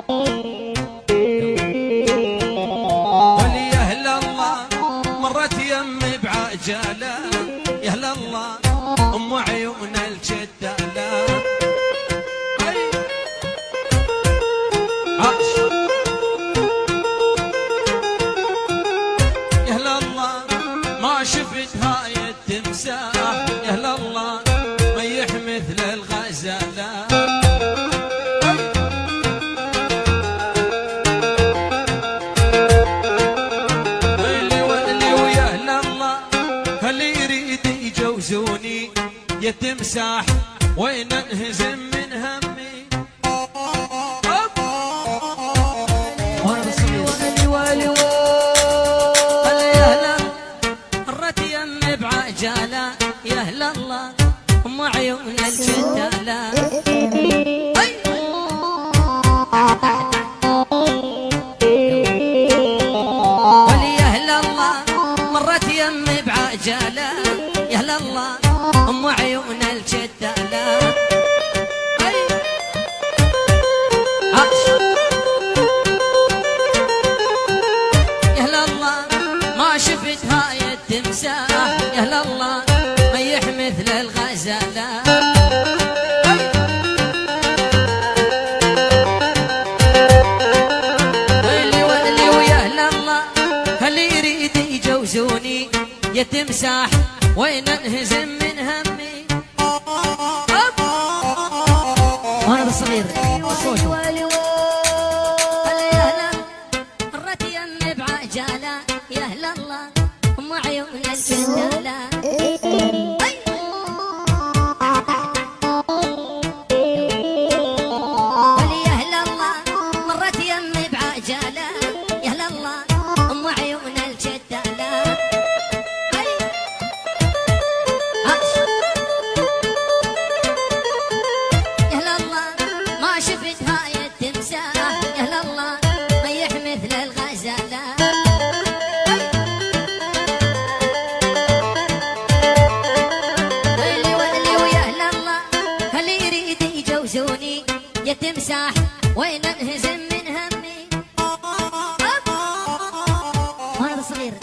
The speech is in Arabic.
ولي أهل الله مرت يمي بعجالة، يا أهل الله أم عيون الجدالة. يا أهل الله ما شفت هاي التمساح، يا أهل الله ميح مثل الغزالة. يا تمساح وين انهزم من همي. والي يا هلا مرت يمي بعجالة، يا اهل الله ام عيون الجدالة. ولي يا اهل الله مرت يمي بعجالة، يا اهل الله ام عيون الجدالة. يا هلا الله ما شفت هاي التمساح، يا هلا الله ميح مثل الغزالة. ويلي ويا هلا الله هل يريد يجوزوني، يا تمساح وين انهزم من همي. وانا بالصغير صوته يا هلا مرت يمي بعجالة، يا اهل الله ام عيون الجدالة. ولي يا اهل الله مرت يمي بعجالة، يا اهل الله ام عيون الجدالة. يا هلا الله ما شفت هاي التمساح، يا هلا الله ميح مثل الغزالة. ويلي ويا هلا الله هل يريد يجوزوني، يا تمساح وين انهزم من همي. وانا صغير